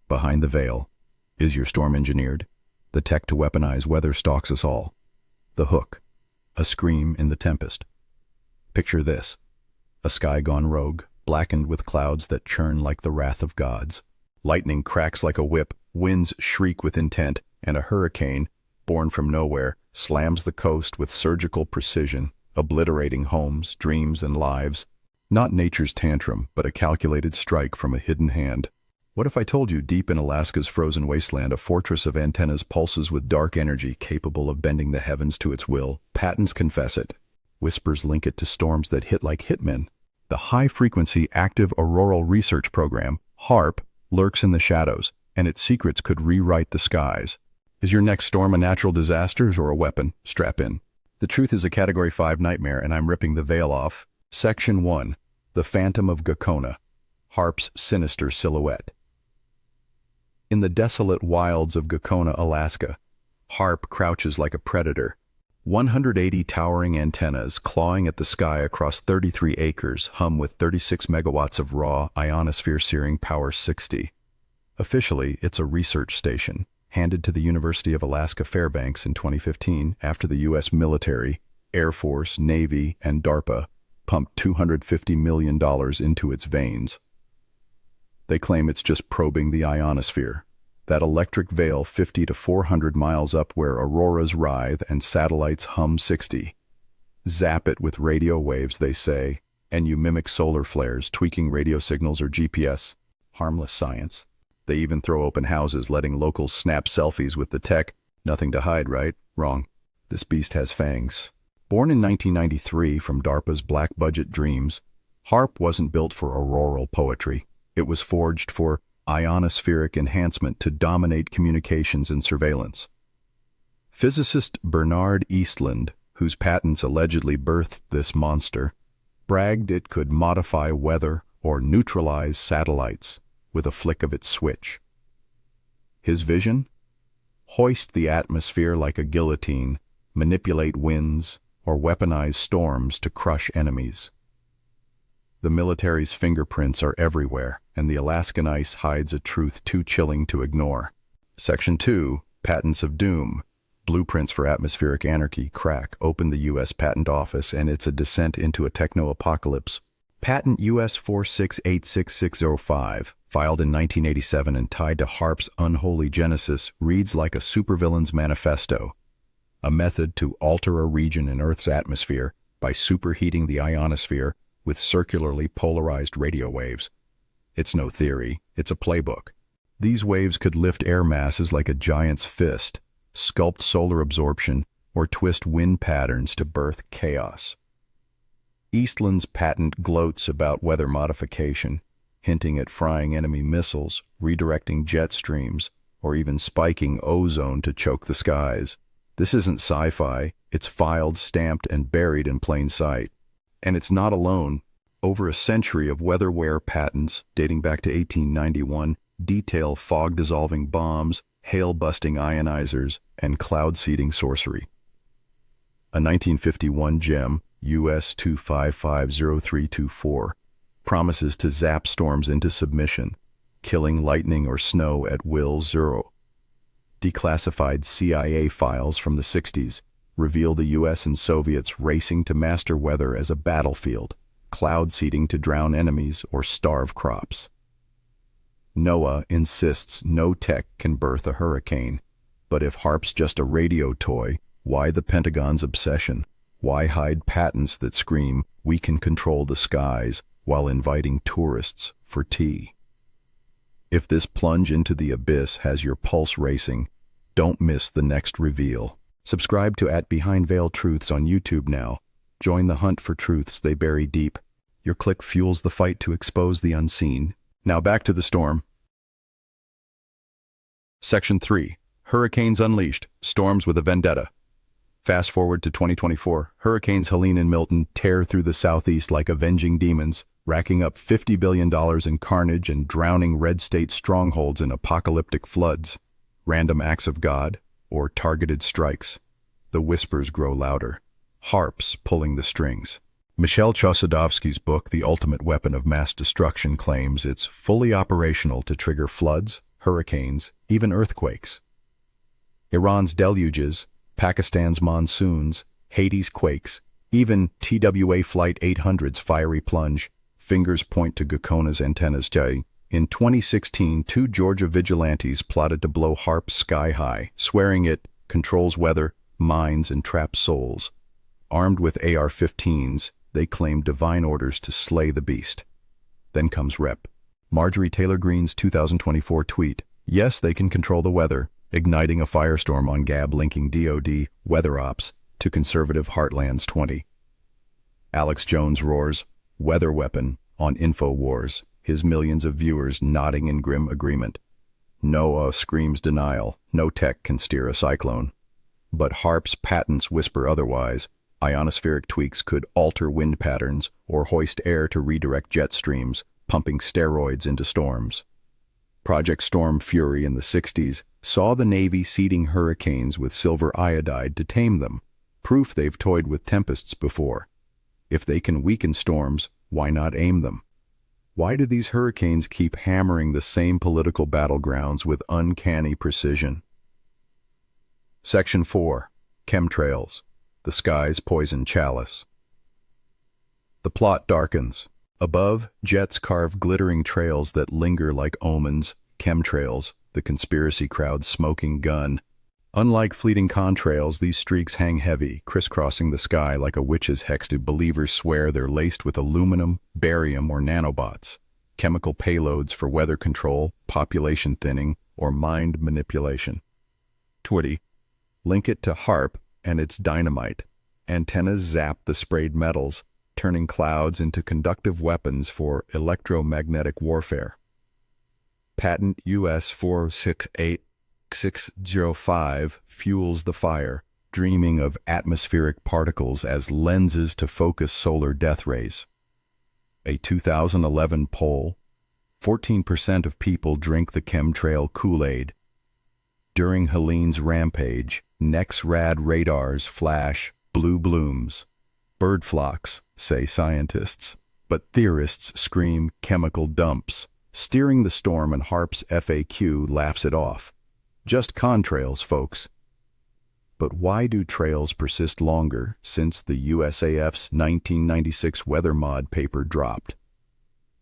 Behind the veil. Is your storm engineered? The tech to weaponize weather stalks us all. The hook. A scream in the tempest. Picture this. A sky gone rogue, blackened with clouds that churn like the wrath of gods. Lightning cracks like a whip, winds shriek with intent, and a hurricane, born from nowhere, slams the coast with surgical precision, obliterating homes, dreams, and lives. Not nature's tantrum, but a calculated strike from a hidden hand. What if I told you deep in Alaska's frozen wasteland, a fortress of antennas pulses with dark energy capable of bending the heavens to its will? Patents confess it. Whispers link it to storms that hit like hitmen. The high-frequency active auroral research program, HAARP, lurks in the shadows, and its secrets could rewrite the skies. Is your next storm a natural disaster or a weapon? Strap in. The truth is a Category 5 nightmare, and I'm ripping the veil off. Section 1. The Phantom of Gakona. HAARP's sinister silhouette. In the desolate wilds of Gakona, Alaska, HAARP crouches like a predator. 180 towering antennas clawing at the sky across 33 acres hum with 36 megawatts of raw ionosphere-searing power 60. Officially, it's a research station, handed to the University of Alaska Fairbanks in 2015 after the U.S. military, Air Force, Navy, and DARPA pumped $250 million into its veins. They claim it's just probing the ionosphere, that electric veil 50 to 400 miles up where auroras writhe and satellites hum 60. Zap it with radio waves, they say, and you mimic solar flares, tweaking radio signals or GPS. Harmless science. They even throw open houses, letting locals snap selfies with the tech. Nothing to hide, right? Wrong. This beast has fangs. Born in 1993 from DARPA's black budget dreams, HAARP wasn't built for auroral poetry. It was forged for ionospheric enhancement to dominate communications and surveillance. Physicist Bernard Eastlund, whose patents allegedly birthed this monster, bragged it could modify weather or neutralize satellites with a flick of its switch. His vision? Hoist the atmosphere like a guillotine, manipulate winds, or weaponize storms to crush enemies. The military's fingerprints are everywhere, and the Alaskan ice hides a truth too chilling to ignore. Section 2, Patents of Doom. Blueprints for Atmospheric Anarchy crack open the U.S. Patent Office, and it's a descent into a techno-apocalypse. Patent US 4686605, filed in 1987 and tied to HAARP's unholy genesis, reads like a supervillain's manifesto. A method to alter a region in Earth's atmosphere by superheating the ionosphere with circularly polarized radio waves. It's no theory, it's a playbook. These waves could lift air masses like a giant's fist, sculpt solar absorption, or twist wind patterns to birth chaos. Eastlund's patent gloats about weather modification, hinting at frying enemy missiles, redirecting jet streams, or even spiking ozone to choke the skies. This isn't sci-fi, it's filed, stamped, and buried in plain sight. And it's not alone. Over a century of weatherware patents, dating back to 1891, detail fog-dissolving bombs, hail-busting ionizers, and cloud-seeding sorcery. A 1951 gem, US 2550324, promises to zap storms into submission, killing lightning or snow at will zero. Declassified CIA files from the 60s reveal the US and Soviets racing to master weather as a battlefield, cloud seeding to drown enemies or starve crops. NOAA insists no tech can birth a hurricane, but if HAARP's just a radio toy, why the Pentagon's obsession? Why hide patents that scream, we can control the skies, while inviting tourists for tea? If this plunge into the abyss has your pulse racing, don't miss the next reveal. Subscribe to @BehindVeilTruths on YouTube now. Join the hunt for truths they bury deep. Your click fuels the fight to expose the unseen. Now back to the storm. Section 3. Hurricanes Unleashed. Storms with a Vendetta. Fast forward to 2024. Hurricanes Helene and Milton tear through the southeast like avenging demons, racking up $50 billion in carnage and drowning red state strongholds in apocalyptic floods. Random acts of God, or targeted strikes. The whispers grow louder. HAARP's pulling the strings. Michel Chossudovsky's book, The Ultimate Weapon of Mass Destruction, claims it's fully operational to trigger floods, hurricanes, even earthquakes. Iran's deluges, Pakistan's monsoons, Haiti's quakes, even TWA Flight 800's fiery plunge, fingers point to Gakona's antennas. In 2016, two Georgia vigilantes plotted to blow HAARP sky high, swearing it controls weather, minds, and traps souls. Armed with AR-15s, they claim divine orders to slay the beast. Then comes Rep. Marjorie Taylor Greene's 2024 tweet, "Yes, they can control the weather," igniting a firestorm on Gab linking DoD weather ops to conservative Heartland's 20. Alex Jones roars, "Weather weapon," on InfoWars, his millions of viewers nodding in grim agreement. NOAA screams denial, no tech can steer a cyclone. But HAARP's patents whisper otherwise. Ionospheric tweaks could alter wind patterns or hoist air to redirect jet streams, pumping steroids into storms. Project Storm Fury in the 60s saw the Navy seeding hurricanes with silver iodide to tame them, proof they've toyed with tempests before. If they can weaken storms, why not aim them? Why do these hurricanes keep hammering the same political battlegrounds with uncanny precision? Section 4. Chemtrails. The sky's poison chalice. The plot darkens. Above, jets carve glittering trails that linger like omens, chemtrails, the conspiracy crowd's smoking gun. Unlike fleeting contrails, these streaks hang heavy, crisscrossing the sky like a witch's hex. Believers swear they're laced with aluminum, barium, or nanobots, chemical payloads for weather control, population thinning, or mind manipulation. 20. Link it to HAARP, and it's dynamite. Antennas zap the sprayed metals, turning clouds into conductive weapons for electromagnetic warfare. Patent US 468605 fuels the fire, dreaming of atmospheric particles as lenses to focus solar death rays. A 2011 poll, 14% of people drink the chemtrail Kool-Aid. During Helene's rampage, NEXRAD radars flash blue blooms. Bird flocks, say scientists, but theorists scream chemical dumps. Steering the storm, and HAARP's FAQ laughs it off. Just contrails, folks. But why do trails persist longer since the USAF's 1996 weather mod paper dropped?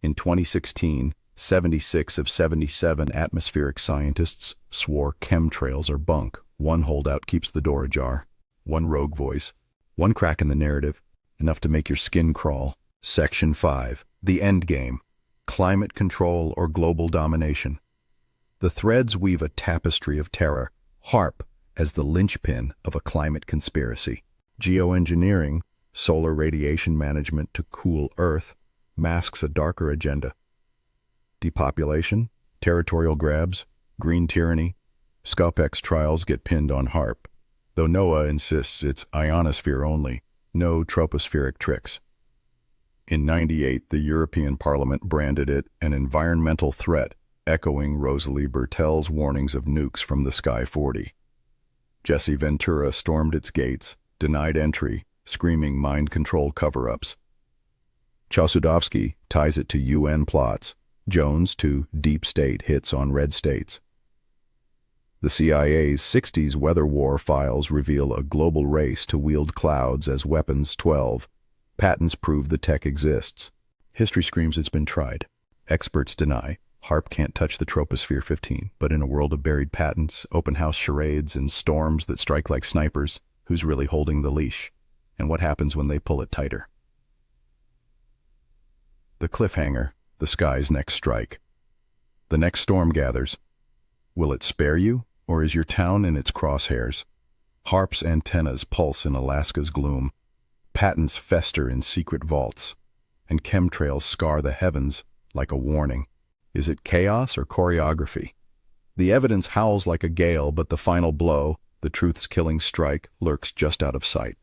In 2016, 76 of 77 atmospheric scientists swore chemtrails are bunk. One holdout keeps the door ajar. One rogue voice. One crack in the narrative, enough to make your skin crawl. Section 5. The Endgame. Climate control or global domination. The threads weave a tapestry of terror. HAARP as the linchpin of a climate conspiracy. Geoengineering, solar radiation management to cool Earth, masks a darker agenda. Depopulation, territorial grabs, green tyranny. SCOPEX trials get pinned on HAARP, though NOAA insists it's ionosphere only, no tropospheric tricks. In '98, the European Parliament branded it an environmental threat, echoing Rosalie Bertell's warnings of nukes from the Sky 40. Jesse Ventura stormed its gates, denied entry, screaming mind control cover-ups. Chasudovsky ties it to UN plots, Jones to deep state hits on red states. The CIA's 60s weather war files reveal a global race to wield clouds as weapons. 12. Patents prove the tech exists. History screams it's been tried. Experts deny. HAARP can't touch the troposphere. 15. But in a world of buried patents, open house charades, and storms that strike like snipers, who's really holding the leash? And what happens when they pull it tighter? The cliffhanger, the sky's next strike. The next storm gathers. Will it spare you, or is your town in its crosshairs? HAARP's antennas pulse in Alaska's gloom. Patents fester in secret vaults, and chemtrails scar the heavens like a warning. Is it chaos or choreography? The evidence howls like a gale, but the final blow, the truth's killing strike, lurks just out of sight.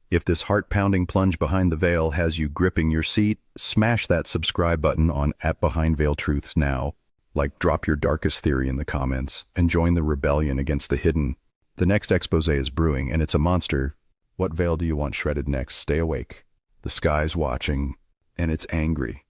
If this heart-pounding plunge behind the veil has you gripping your seat, smash that subscribe button on @BehindVeilTruths now. Drop your darkest theory in the comments and join the rebellion against the hidden. The next expose is brewing, and it's a monster. What veil do you want shredded next? Stay awake. The sky's watching, and it's angry.